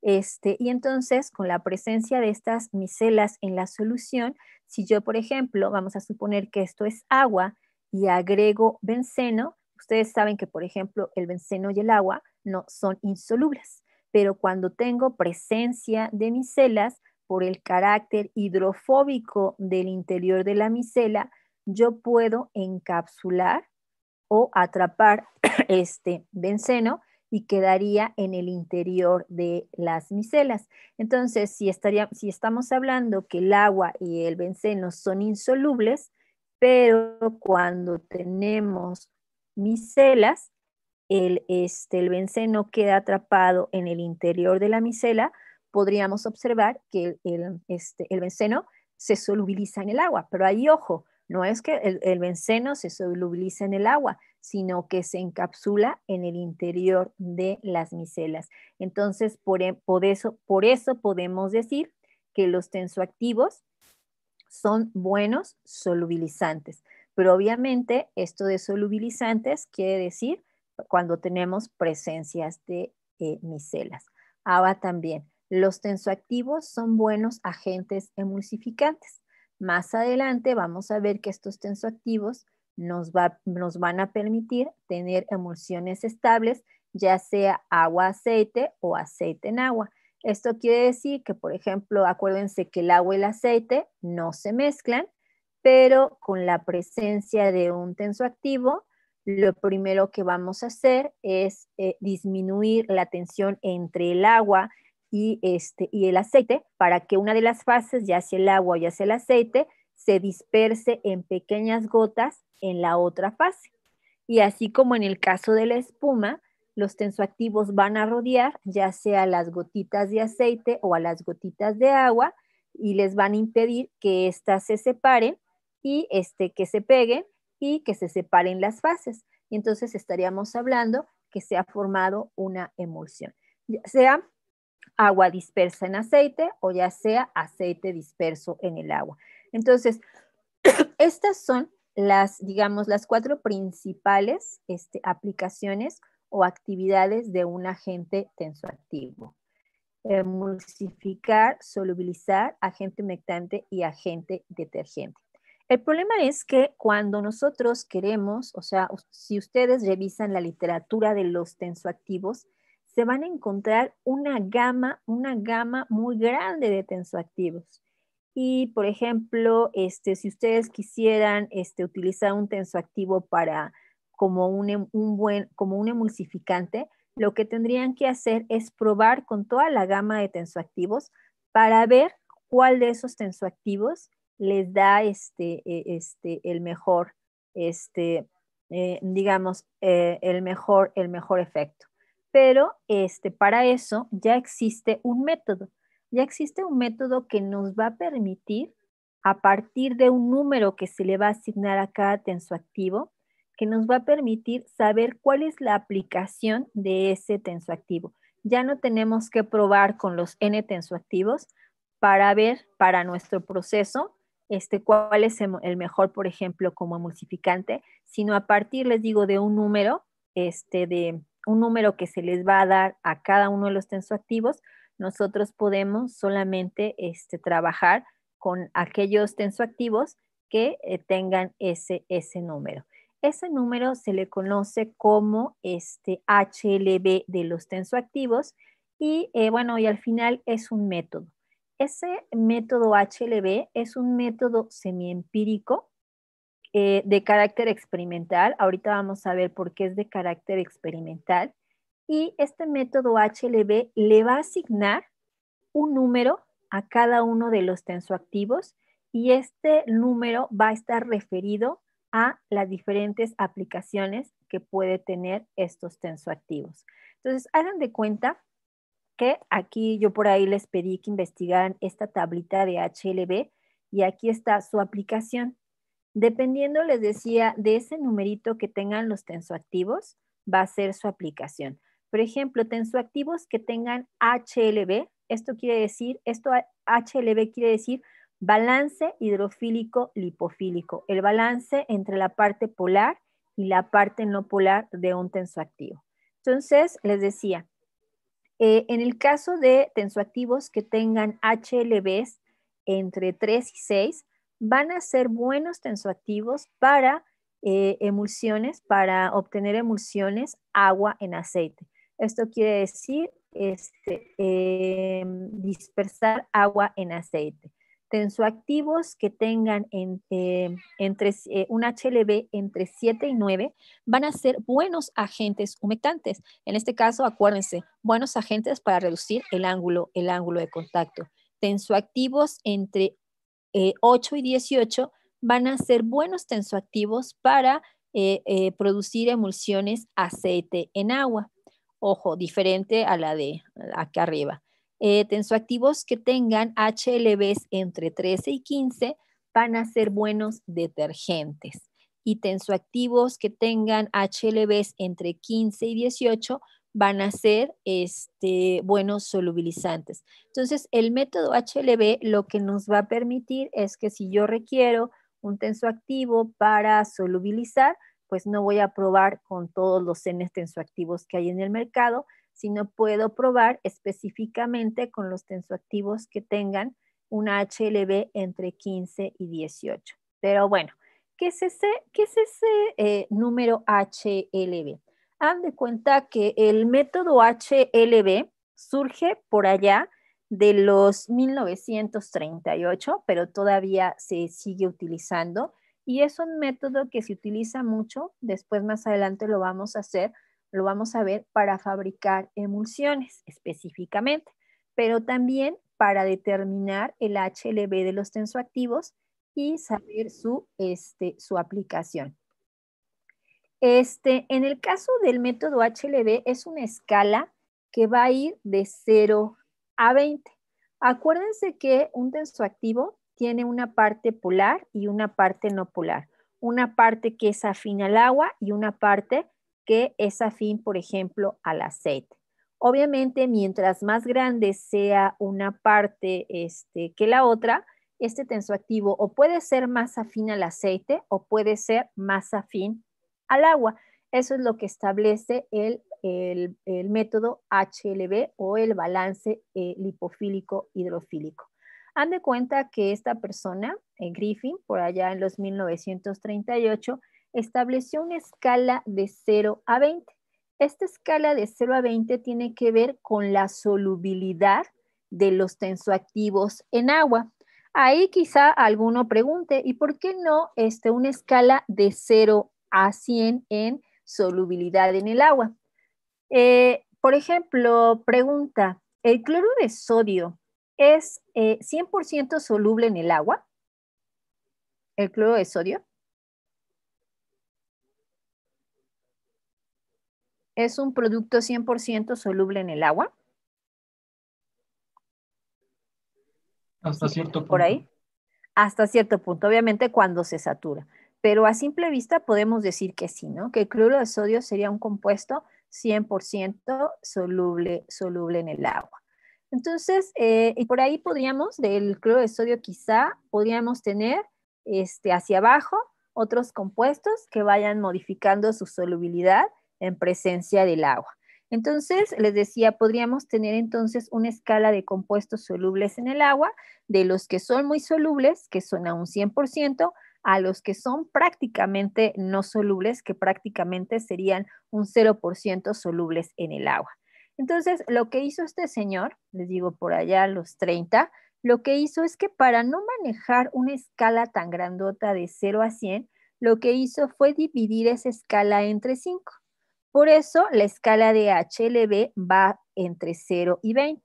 Y entonces, con la presencia de estas micelas en la solución, si yo, por ejemplo, vamos a suponer que esto es agua y agrego benceno, ustedes saben que, por ejemplo, el benceno y el agua no son insolubles, pero cuando tengo presencia de micelas, por el carácter hidrofóbico del interior de la micela, yo puedo encapsular o atrapar este benceno y quedaría en el interior de las micelas. Entonces, si estamos hablando que el agua y el benceno son insolubles, pero cuando tenemos micelas, el benceno queda atrapado en el interior de la micela, podríamos observar que el benceno se solubiliza en el agua. Pero ahí, ojo, no es que el benceno se solubiliza en el agua, sino que se encapsula en el interior de las micelas. Entonces, por eso podemos decir que los tensoactivos son buenos solubilizantes. Pero obviamente esto de solubilizantes quiere decir cuando tenemos presencias de micelas. Ahora también, los tensoactivos son buenos agentes emulsificantes. Más adelante vamos a ver que estos tensoactivos nos van a permitir tener emulsiones estables, ya sea agua-aceite o aceite en agua. Esto quiere decir que, por ejemplo, acuérdense que el agua y el aceite no se mezclan, pero con la presencia de un tensoactivo, lo primero que vamos a hacer es disminuir la tensión entre el agua y el aceite para que una de las fases, ya sea el agua o ya sea el aceite, se disperse en pequeñas gotas en la otra fase. Y así como en el caso de la espuma, los tensoactivos van a rodear ya sea a las gotitas de aceite o a las gotitas de agua y les van a impedir que éstas se separen y que se peguen y que se separen las fases. Y entonces estaríamos hablando que se ha formado una emulsión, ya sea agua dispersa en aceite o ya sea aceite disperso en el agua. Entonces, estas son digamos, las 4 principales aplicaciones o actividades de un agente tensoactivo: emulsificar, solubilizar, agente humectante y agente detergente. El problema es que cuando nosotros queremos, o sea, si ustedes revisan la literatura de los tensoactivos, se van a encontrar una gama muy grande de tensoactivos. Y, por ejemplo, si ustedes quisieran utilizar un tensoactivo como un emulsificante, lo que tendrían que hacer es probar con toda la gama de tensoactivos para ver cuál de esos tensoactivos les da el mejor, digamos, el mejor efecto. Pero para eso ya existe un método. Ya existe un método que nos va a permitir, a partir de un número que se le va a asignar a cada tensoactivo, que nos va a permitir saber cuál es la aplicación de ese tensoactivo. Ya no tenemos que probar con los N tensoactivos para ver para nuestro proceso cuál es el mejor, por ejemplo, como emulsificante, sino a partir, les digo, de un número, de un número que se les va a dar a cada uno de los tensoactivos, nosotros podemos solamente trabajar con aquellos tensoactivos que tengan ese número. Ese número se le conoce como HLB de los tensoactivos y bueno, y al final es un método. Ese método HLB es un método semiempírico de carácter experimental. Ahorita vamos a ver por qué es de carácter experimental. Y este método HLB le va a asignar un número a cada uno de los tensoactivos y este número va a estar referido a las diferentes aplicaciones que puede tener estos tensoactivos. Entonces, hagan de cuenta que aquí yo por ahí les pedí que investigaran esta tablita de HLB y aquí está su aplicación. Dependiendo, les decía, de ese numerito que tengan los tensoactivos, va a ser su aplicación. Por ejemplo, tensoactivos que tengan HLB, HLB quiere decir balance hidrofílico lipofílico, el balance entre la parte polar y la parte no polar de un tensoactivo. Entonces, les decía, en el caso de tensoactivos que tengan HLBs entre 3 y 6, van a ser buenos tensoactivos para emulsiones, para obtener emulsiones agua en aceite. Esto quiere decir dispersar agua en aceite. Tensoactivos que tengan un HLB entre 7 y 9 van a ser buenos agentes humectantes. En este caso, acuérdense, buenos agentes para reducir el ángulo de contacto. Tensoactivos entre 8 y 18 van a ser buenos tensoactivos para producir emulsiones aceite en agua. Ojo, diferente a la de acá arriba. Tensoactivos que tengan HLBs entre 13 y 15 van a ser buenos detergentes. Y tensoactivos que tengan HLBs entre 15 y 18 van a ser buenos solubilizantes. Entonces, el método HLB lo que nos va a permitir es que si yo requiero un tensoactivo para solubilizar, pues no voy a probar con todos los N tensoactivos que hay en el mercado, sino puedo probar específicamente con los tensoactivos que tengan una HLB entre 15 y 18. Pero bueno, ¿qué es ese número HLB? Hagan de cuenta que el método HLB surge por allá de los 1938, pero todavía se sigue utilizando y es un método que se utiliza mucho, después más adelante lo vamos a ver para fabricar emulsiones específicamente, pero también para determinar el HLB de los tensoactivos y saber su aplicación. En el caso del método HLB es una escala que va a ir de 0 a 20. Acuérdense que un tensoactivo tiene una parte polar y una parte no polar. Una parte que es afín al agua y una parte que es afín, por ejemplo, al aceite. Obviamente, mientras más grande sea una parte que la otra, este tensoactivo o puede ser más afín al aceite o puede ser más afín al agua. Eso es lo que establece el método HLB o el balance lipofílico hidrofílico. Han de cuenta que esta persona, Griffin, por allá en los 1938, estableció una escala de 0 a 20. Esta escala de 0 a 20 tiene que ver con la solubilidad de los tensoactivos en agua. Ahí quizá alguno pregunte, ¿y por qué no una escala de 0 a 100 en solubilidad en el agua? Por ejemplo, pregunta, ¿el cloro de sodio es 100% soluble en el agua? ¿El cloro de sodio? ¿Es un producto 100% soluble en el agua? Hasta cierto punto. ¿Por ahí? Hasta cierto punto, obviamente cuando se satura. Pero a simple vista podemos decir que sí, ¿no? Que el cloro de sodio sería un compuesto 100% soluble en el agua. Entonces, y por ahí podríamos, del cloro de sodio quizá, podríamos tener hacia abajo otros compuestos que vayan modificando su solubilidad en presencia del agua. Entonces, les decía, podríamos tener entonces una escala de compuestos solubles en el agua, de los que son muy solubles, que son a un 100%, a los que son prácticamente no solubles, que prácticamente serían un 0% solubles en el agua. Entonces, lo que hizo este señor, les digo por allá a los 30, lo que hizo es que para no manejar una escala tan grandota de 0 a 100, lo que hizo fue dividir esa escala entre 5. Por eso la escala de HLB va entre 0 y 20.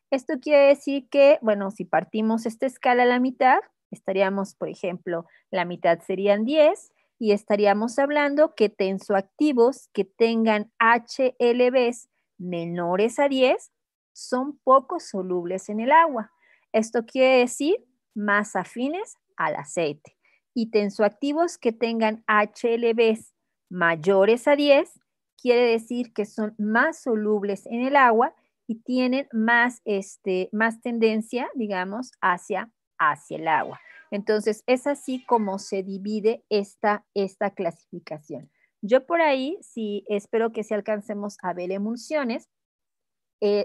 Esto quiere decir que, bueno, si partimos esta escala a la mitad, estaríamos, por ejemplo, la mitad serían 10 y estaríamos hablando que tensoactivos que tengan HLBs menores a 10 son poco solubles en el agua. Esto quiere decir más afines al aceite. Y tensoactivos que tengan HLBs mayores a 10 quiere decir que son más solubles en el agua y tienen más tendencia, digamos, hacia el agua. Entonces, es así como se divide esta clasificación. Yo por ahí, sí, espero que sí alcancemos a ver emulsiones.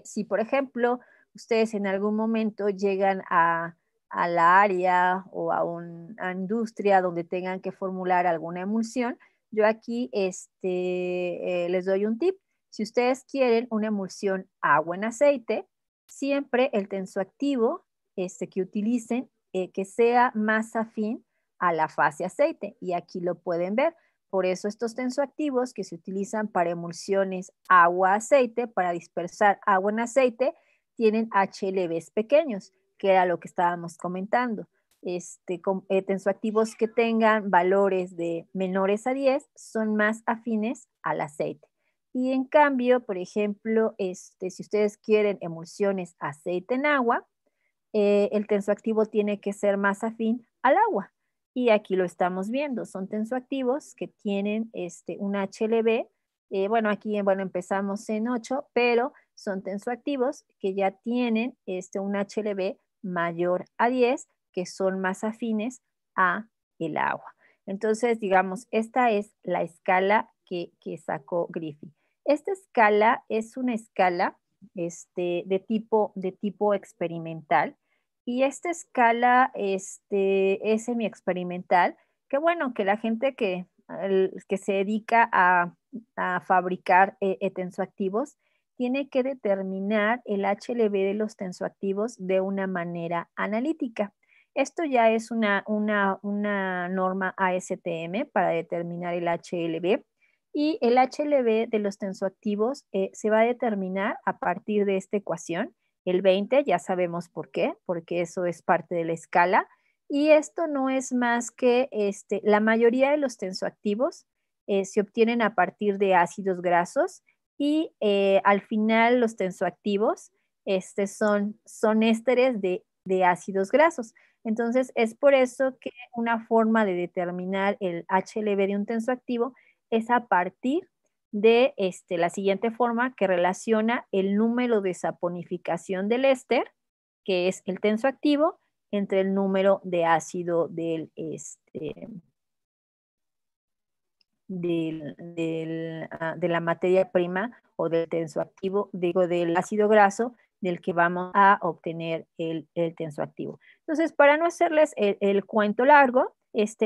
Si, por ejemplo, ustedes en algún momento llegan a la área o a una industria donde tengan que formular alguna emulsión, yo aquí les doy un tip. Si ustedes quieren una emulsión agua en aceite, siempre el tensoactivo que utilicen que sea más afín a la fase aceite. Y aquí lo pueden ver. Por eso estos tensoactivos que se utilizan para emulsiones agua-aceite, para dispersar agua en aceite, tienen HLBs pequeños, que era lo que estábamos comentando. Tensoactivos que tengan valores de menores a 10 son más afines al aceite. Y en cambio, por ejemplo, si ustedes quieren emulsiones aceite en agua, el tensoactivo tiene que ser más afín al agua. Y aquí lo estamos viendo, son tensoactivos que tienen un HLB, bueno, aquí empezamos en 8, pero son tensoactivos que ya tienen un HLB mayor a 10, que son más afines a el agua. Entonces, digamos, esta es la escala que sacó Griffith. Esta escala es una escala de tipo experimental. Y esta escala es semi-experimental, que bueno, que la gente que se dedica a fabricar tensoactivos tiene que determinar el HLB de los tensoactivos de una manera analítica. Esto ya es una norma ASTM para determinar el HLB. Y el HLB de los tensoactivos se va a determinar a partir de esta ecuación. El 20 ya sabemos por qué, porque eso es parte de la escala. Y esto no es más que la mayoría de los tensoactivos se obtienen a partir de ácidos grasos y al final los tensoactivos son ésteres de ácidos grasos. Entonces es por eso que una forma de determinar el HLB de un tensoactivo es a partir de la siguiente forma que relaciona el número de saponificación del éster, que es el tensoactivo, entre el número de ácido de la materia prima o del tensoactivo, digo, del ácido graso del que vamos a obtener el tensoactivo. Entonces, para no hacerles el cuento largo,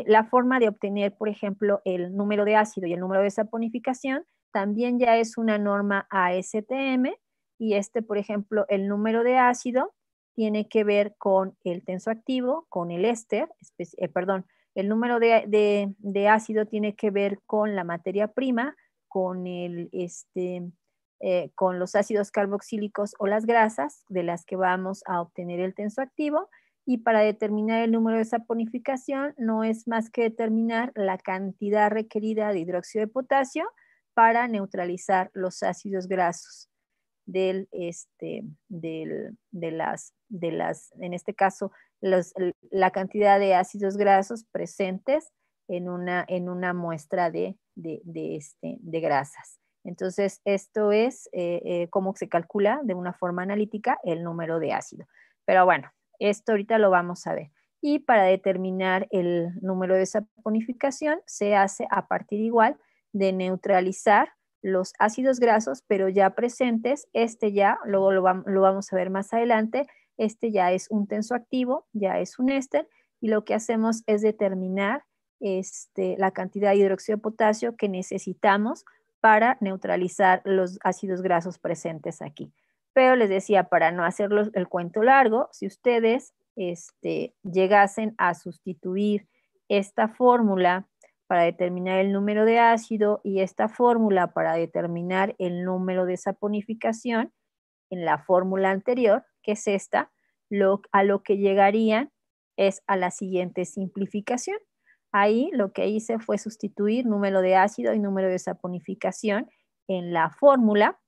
la forma de obtener, por ejemplo, el número de ácido y el número de saponificación también ya es una norma ASTM y por ejemplo, el número de ácido tiene que ver con el tensoactivo, con el éster, el número de ácido tiene que ver con la materia prima, con con los ácidos carboxílicos o las grasas de las que vamos a obtener el tensoactivo. Y para determinar el número de saponificación no es más que determinar la cantidad requerida de hidróxido de potasio para neutralizar los ácidos grasos en este caso, la cantidad de ácidos grasos presentes en una muestra de grasas. Entonces, esto es cómo se calcula de una forma analítica el número de ácido. Pero bueno, esto ahorita lo vamos a ver. Y para determinar el número de saponificación se hace a partir igual de neutralizar los ácidos grasos, pero ya presentes. Ya, luego lo vamos a ver más adelante, ya es un tensoactivo, ya es un éster, y lo que hacemos es determinar la cantidad de hidróxido de potasio que necesitamos para neutralizar los ácidos grasos presentes aquí. Pero les decía, para no hacerlo el cuento largo, si ustedes llegasen a sustituir esta fórmula para determinar el número de ácido y esta fórmula para determinar el número de saponificación en la fórmula anterior, que es esta, a lo que llegarían es a la siguiente simplificación. Ahí lo que hice fue sustituir número de ácido y número de saponificación en la fórmula.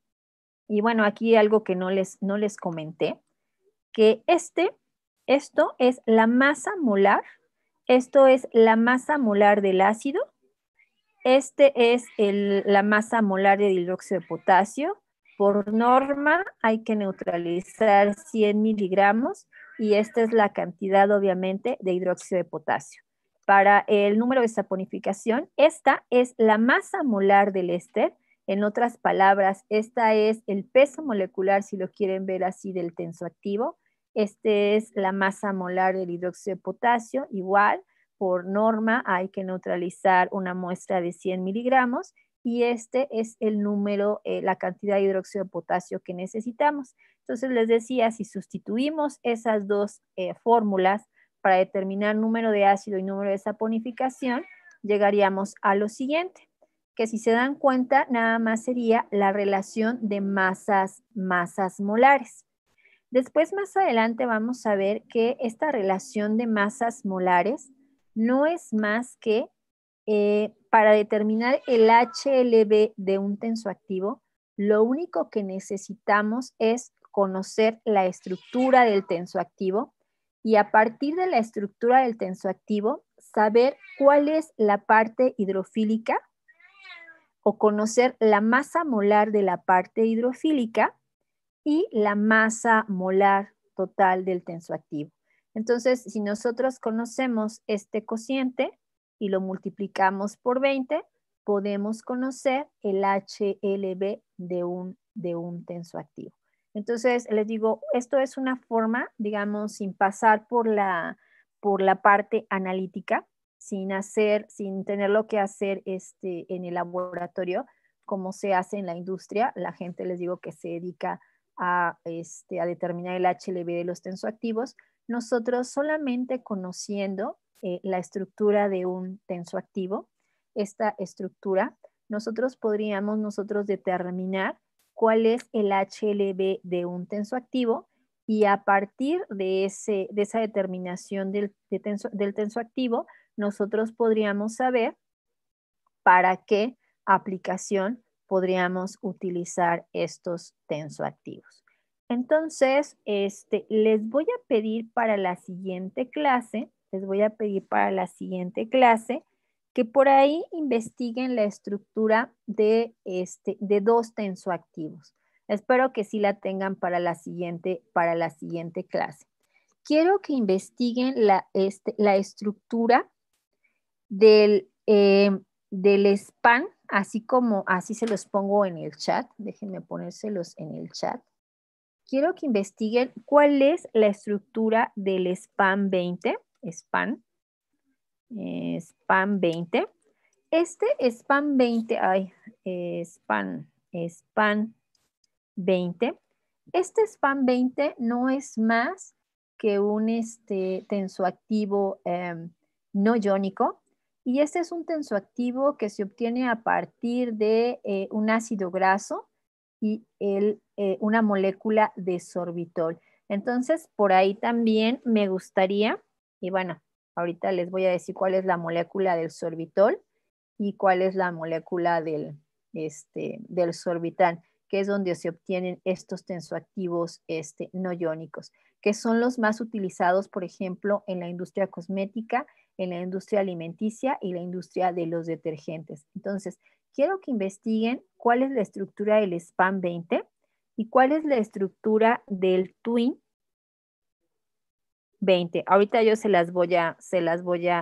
Y bueno, aquí algo que no les comenté, que esto es la masa molar. Esto es la masa molar del ácido. Es la masa molar de hidróxido de potasio. Por norma hay que neutralizar 100 miligramos y esta es la cantidad, obviamente, de hidróxido de potasio. Para el número de saponificación, esta es la masa molar del éster. En otras palabras, esta es el peso molecular, si lo quieren ver así, del tensoactivo. Es la masa molar del hidróxido de potasio, igual. Por norma hay que neutralizar una muestra de 100 miligramos y es el número, la cantidad de hidróxido de potasio que necesitamos. Entonces les decía, si sustituimos esas dos fórmulas para determinar número de ácido y número de saponificación, llegaríamos a lo siguiente, que si se dan cuenta, nada más sería la relación de masas molares. Después, más adelante, vamos a ver que esta relación de masas molares no es más que para determinar el HLB de un tensoactivo, lo único que necesitamos es conocer la estructura del tensoactivo y a partir de la estructura del tensoactivo, saber cuál es la parte hidrofílica o conocer la masa molar de la parte hidrofílica y la masa molar total del tensoactivo. Entonces, si nosotros conocemos este cociente y lo multiplicamos por 20, podemos conocer el HLB de un tensoactivo. Entonces, les digo, esto es una forma, digamos, sin pasar por la parte analítica, sin tenerlo que hacer en el laboratorio, como se hace en la industria. La gente, les digo, que se dedica a determinar el HLB de los tensoactivos. Nosotros solamente conociendo la estructura de un tensoactivo, esta estructura, nosotros podríamos determinar cuál es el HLB de un tensoactivo y a partir de esa determinación del tensoactivo, nosotros podríamos saber para qué aplicación podríamos utilizar estos tensoactivos. Entonces, les voy a pedir para la siguiente clase, que por ahí investiguen la estructura de dos tensoactivos. Espero que sí la tengan para la siguiente clase. Quiero que investiguen la estructura del SPAN, así se los pongo en el chat. Déjenme ponérselos en el chat. Quiero que investiguen cuál es la estructura del SPAN 20. SPAN 20. Este SPAN 20, SPAN 20. Este SPAN 20 no es más que un tensoactivo no iónico. Y este es un tensoactivo que se obtiene a partir de un ácido graso y una molécula de sorbitol. Entonces, por ahí también me gustaría, y bueno, ahorita les voy a decir cuál es la molécula del sorbitol y cuál es la molécula del sorbitán, que es donde se obtienen estos tensoactivos no iónicos, que son los más utilizados, por ejemplo, en la industria cosmética, en la industria alimenticia y la industria de los detergentes. Entonces, quiero que investiguen cuál es la estructura del SPAN 20 y cuál es la estructura del TWIN 20. Ahorita yo se las voy a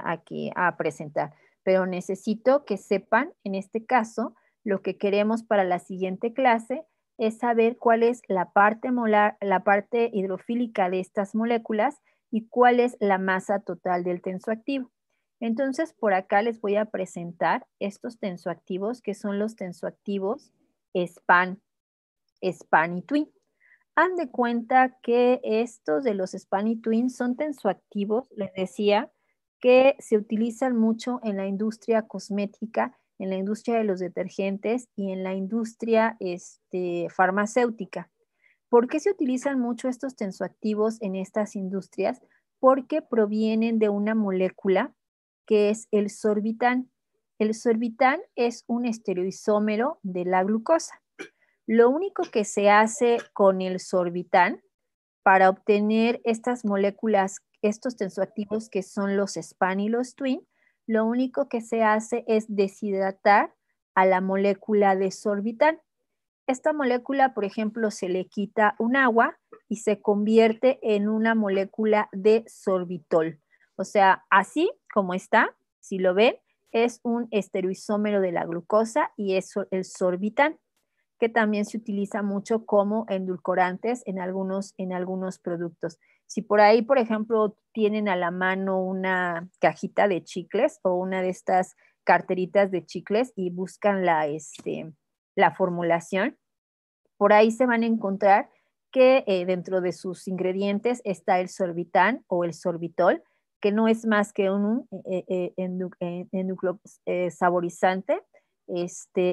aquí a presentar, pero necesito que sepan, en este caso, lo que queremos para la siguiente clase es saber cuál es la parte molar, la parte hidrofílica de estas moléculas y cuál es la masa total del tensoactivo. Entonces, por acá les voy a presentar estos tensoactivos, que son los tensoactivos SPAN y TWIN. Han de cuenta que estos de los SPAN y TWIN son tensoactivos, les decía, que se utilizan mucho en la industria cosmética, en la industria de los detergentes y en la industria farmacéutica. ¿Por qué se utilizan mucho estos tensoactivos en estas industrias? Porque provienen de una molécula que es el sorbitán. El sorbitán es un estereoisómero de la glucosa. Lo único que se hace con el sorbitán para obtener estas moléculas, estos tensoactivos que son los SPAN y los TWIN, lo único que se hace es deshidratar a la molécula de sorbitán. Esta molécula, por ejemplo, se le quita un agua y se convierte en una molécula de sorbitol. O sea, así como está, si lo ven, es un estereoisómero de la glucosa y es el sorbitán, que también se utiliza mucho como endulcorantes en algunos productos. Si por ahí, por ejemplo, tienen a la mano una cajita de chicles o una de estas carteritas de chicles y buscan la formulación, por ahí se van a encontrar que dentro de sus ingredientes está el sorbitán o el sorbitol, que no es más que un saborizante,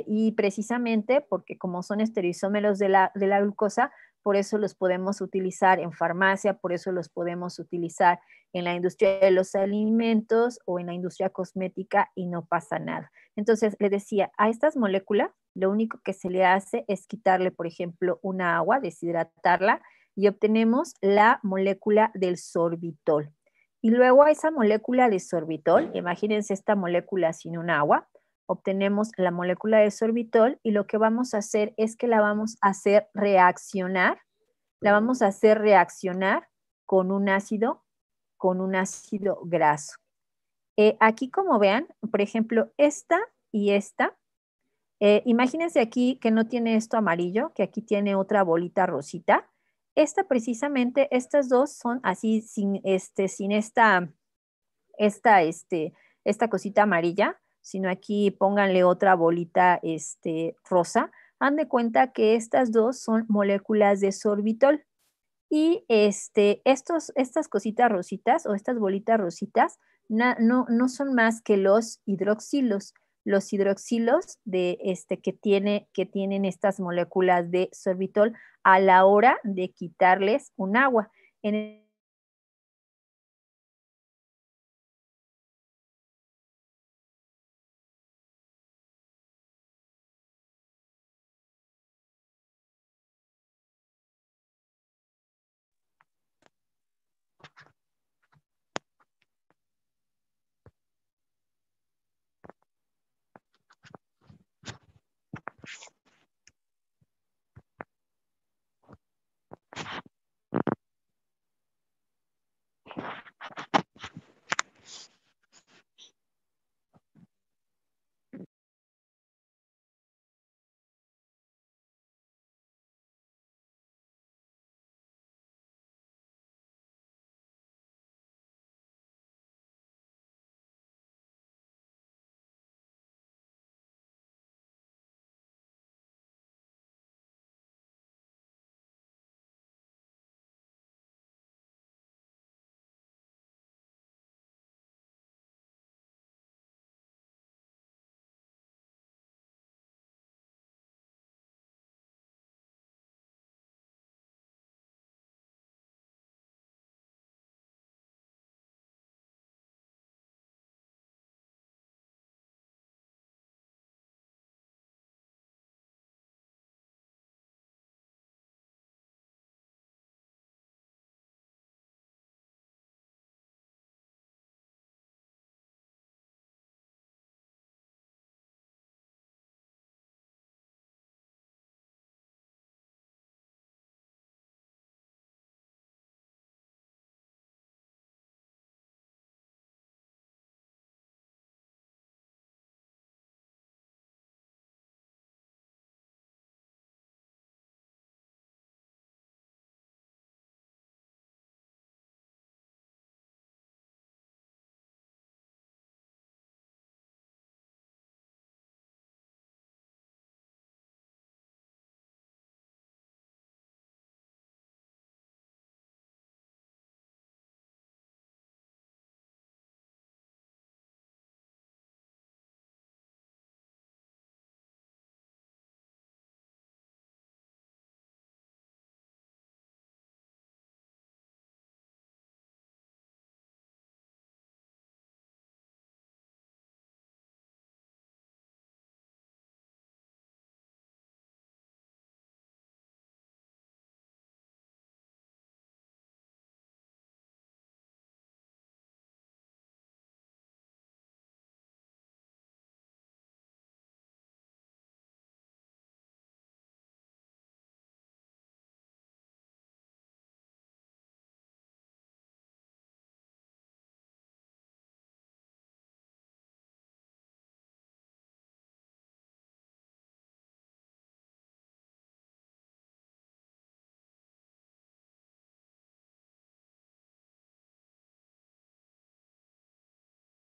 y precisamente porque como son estereoisómeros de la glucosa, por eso los podemos utilizar en farmacia, por eso los podemos utilizar en la industria de los alimentos o en la industria cosmética y no pasa nada. Entonces, le decía, a estas moléculas lo único que se le hace es quitarle, por ejemplo, una agua, deshidratarla y obtenemos la molécula del sorbitol. Y luego a esa molécula de sorbitol, imagínense esta molécula sin un agua, obtenemos la molécula de sorbitol y lo que vamos a hacer es que la vamos a hacer reaccionar, con un ácido graso. Aquí como vean, por ejemplo, esta y esta, imagínense aquí que no tiene esto amarillo, que aquí tiene otra bolita rosita. Esta precisamente, estas dos son así sin esta cosita amarilla, sino aquí pónganle otra bolita rosa. Han de cuenta que estas dos son moléculas de sorbitol. Y estas cositas rositas o estas bolitas rositas no son más que los hidroxilos. Los hidroxilos que tienen estas moléculas de sorbitol a la hora de quitarles un agua. En